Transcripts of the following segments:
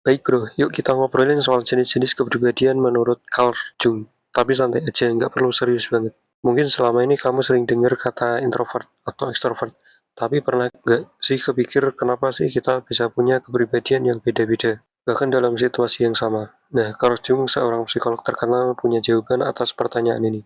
Baik bro, yuk kita ngobrolin soal jenis-jenis kepribadian menurut Carl Jung. Tapi santai aja, nggak perlu serius banget. Mungkin selama ini kamu sering dengar kata introvert atau extrovert. Tapi pernah nggak sih kepikir kenapa sih kita bisa punya kepribadian yang beda-beda? Bahkan dalam situasi yang sama. Nah, Carl Jung, seorang psikolog terkenal, punya jawaban atas pertanyaan ini.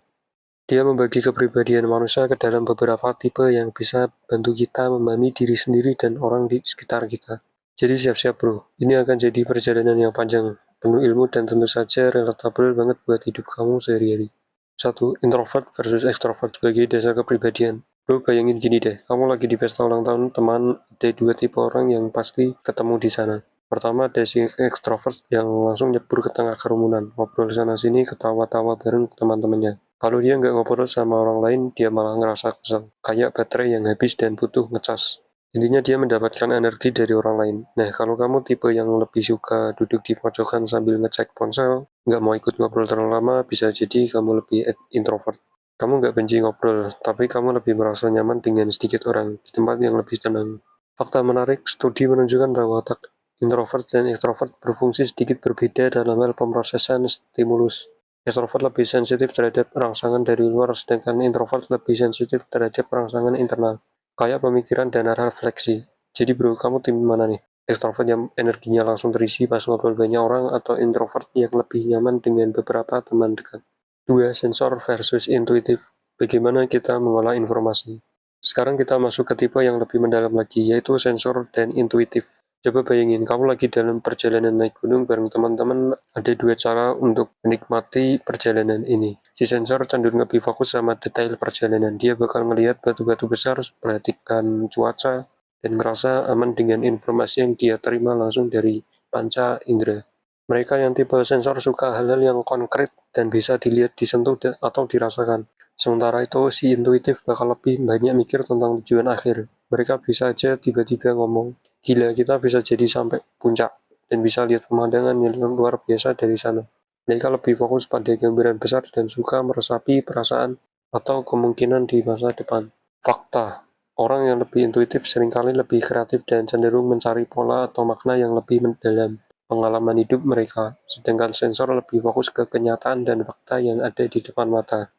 Dia membagi kepribadian manusia ke dalam beberapa tipe yang bisa bantu kita memahami diri sendiri dan orang di sekitar kita. Jadi siap-siap bro, ini akan jadi perjalanan yang panjang, penuh ilmu dan tentu saja relatable banget buat hidup kamu sehari-hari. 1. Introvert versus extrovert sebagai dasar kepribadian. Bro, bayangin gini deh, kamu lagi di pesta ulang tahun teman, ada dua tipe orang yang pasti ketemu di sana. Pertama, ada si extrovert yang langsung nyebur ke tengah kerumunan, ngobrol sana-sini, ketawa-tawa bareng teman-temannya. Kalau dia nggak ngobrol sama orang lain, dia malah ngerasa kesel, kayak baterai yang habis dan butuh ngecas. Intinya dia mendapatkan energi dari orang lain. Nah, kalau kamu tipe yang lebih suka duduk di pojokan sambil ngecek ponsel, nggak mau ikut ngobrol terlalu lama, bisa jadi kamu lebih introvert. Kamu nggak benci ngobrol, tapi kamu lebih merasa nyaman dengan sedikit orang, di tempat yang lebih tenang. Fakta menarik, studi menunjukkan bahwa otak introvert dan extrovert berfungsi sedikit berbeda dalam hal pemrosesan stimulus. Extrovert lebih sensitif terhadap rangsangan dari luar, sedangkan introvert lebih sensitif terhadap rangsangan internal, kayak pemikiran dan refleksi. Jadi bro, kamu tim mana nih? Extrovert yang energinya langsung terisi pas ngobrol banyak orang, atau introvert yang lebih nyaman dengan beberapa teman dekat? 2. Sensor versus intuitif. Bagaimana kita mengolah informasi? Sekarang kita masuk ke tipe yang lebih mendalam lagi, yaitu sensor dan intuitif. Coba bayangin, kamu lagi dalam perjalanan naik gunung bareng teman-teman, ada dua cara untuk menikmati perjalanan ini. Si sensor cenderung lebih fokus sama detail perjalanan. Dia bakal melihat batu-batu besar, perhatikan cuaca, dan ngerasa aman dengan informasi yang dia terima langsung dari panca indera. Mereka yang tipe sensor suka hal-hal yang konkret dan bisa dilihat, disentuh, atau dirasakan. Sementara itu, si intuitif bakal lebih banyak mikir tentang tujuan akhir. Mereka bisa aja tiba-tiba ngomong, gila kita bisa jadi sampai puncak, dan bisa lihat pemandangan yang luar biasa dari sana. Mereka lebih fokus pada gambaran besar dan suka meresapi perasaan atau kemungkinan di masa depan. Fakta, orang yang lebih intuitif seringkali lebih kreatif dan cenderung mencari pola atau makna yang lebih mendalam pengalaman hidup mereka, sedangkan sensor lebih fokus ke kenyataan dan fakta yang ada di depan mata.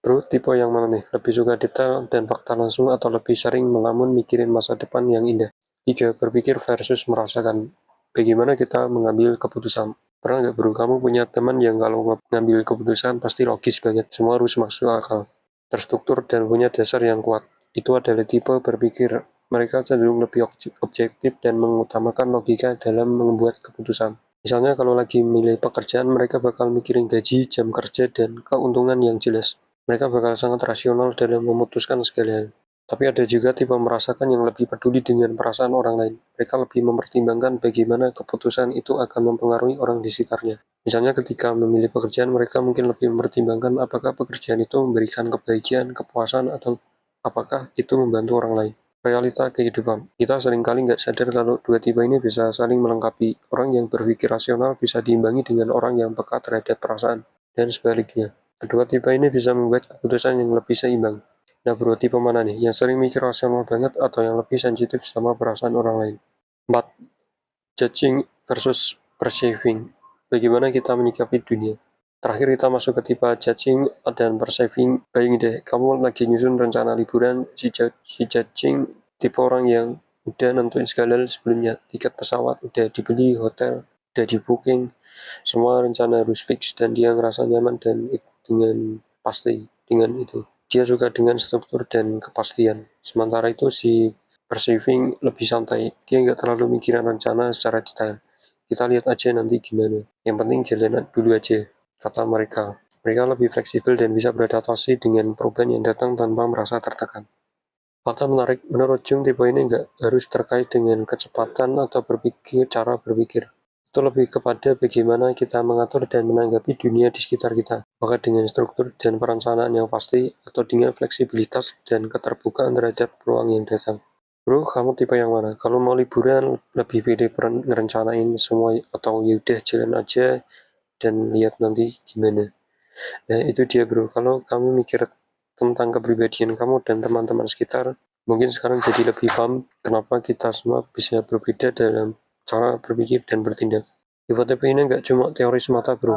Bro, tipe yang mana nih? Lebih suka detail dan fakta langsung atau lebih sering melamun mikirin masa depan yang indah? 3. Berpikir versus merasakan. Bagaimana kita mengambil keputusan? Pernah nggak bro, kamu punya teman yang kalau ngambil keputusan pasti logis banget, semua harus masuk akal, terstruktur, dan punya dasar yang kuat. Itu adalah tipe berpikir. Mereka cenderung lebih objektif dan mengutamakan logika dalam membuat keputusan. Misalnya kalau lagi memilih pekerjaan, mereka bakal mikirin gaji, jam kerja, dan keuntungan yang jelas. Mereka bakal sangat rasional dalam memutuskan segala hal. Tapi ada juga tipe merasakan yang lebih peduli dengan perasaan orang lain. Mereka lebih mempertimbangkan bagaimana keputusan itu akan mempengaruhi orang di sekitarnya. Misalnya ketika memilih pekerjaan, mereka mungkin lebih mempertimbangkan apakah pekerjaan itu memberikan kebahagiaan, kepuasan, atau apakah itu membantu orang lain. Realita kehidupan. Kita seringkali nggak sadar kalau dua tipe ini bisa saling melengkapi. Orang yang berpikir rasional bisa diimbangi dengan orang yang peka terhadap perasaan, dan sebaliknya. Kedua tipe ini bisa membuat keputusan yang lebih seimbang. Nah bro, tipe mana nih? Yang sering mikir rasional banget atau yang lebih sensitif sama perasaan orang lain? 4. Judging versus perceiving. Bagaimana kita menyikapi dunia? Terakhir kita masuk ke tipe judging dan perceiving. Bayangin deh, kamu lagi nyusun rencana liburan, si judging tipe orang yang udah nentuin segala hal sebelumnya. Tiket pesawat udah dibeli, hotel udah di booking, semua rencana harus fix dan dia ngerasa nyaman dan dengan pasti dengan itu. Dia suka dengan struktur dan kepastian. Sementara itu si perceiving lebih santai, dia nggak terlalu mikirin rencana secara detail. Kita lihat aja nanti gimana. Yang penting jalan dulu aja, kata mereka. Mereka lebih fleksibel dan bisa beradaptasi dengan perubahan yang datang tanpa merasa tertekan. Fakta menarik, menurut Jung tipe ini nggak harus terkait dengan kecepatan atau cara berpikir. Itu lebih kepada bagaimana kita mengatur dan menanggapi dunia di sekitar kita, maka dengan struktur dan perencanaan yang pasti, atau dengan fleksibilitas dan keterbukaan terhadap peluang yang datang. Bro, kamu tipe yang mana? Kalau mau liburan, lebih pede ngerencanain semua, atau yaudah jalan aja dan lihat nanti gimana? Nah, itu dia bro, kalau kamu mikir tentang kepribadian kamu dan teman-teman sekitar, mungkin sekarang jadi lebih paham kenapa kita semua bisa berbeda dalam cara berpikir dan bertindak. FOTP ini nggak cuma teori semata, bro.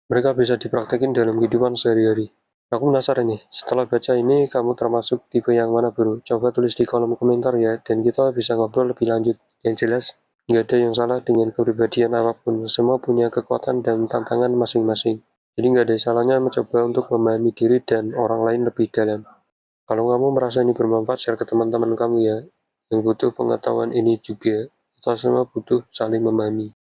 Mereka bisa dipraktekin dalam kehidupan sehari-hari. Aku penasaran nih, setelah baca ini kamu termasuk tipe yang mana, bro? Coba tulis di kolom komentar ya, dan kita bisa ngobrol lebih lanjut. Yang jelas, nggak ada yang salah dengan kepribadian apapun. Semua punya kekuatan dan tantangan masing-masing. Jadi nggak ada salahnya mencoba untuk memahami diri dan orang lain lebih dalam. Kalau kamu merasa ini bermanfaat, share ke teman-teman kamu ya, yang butuh pengetahuan ini juga. Kita semua butuh saling memahami.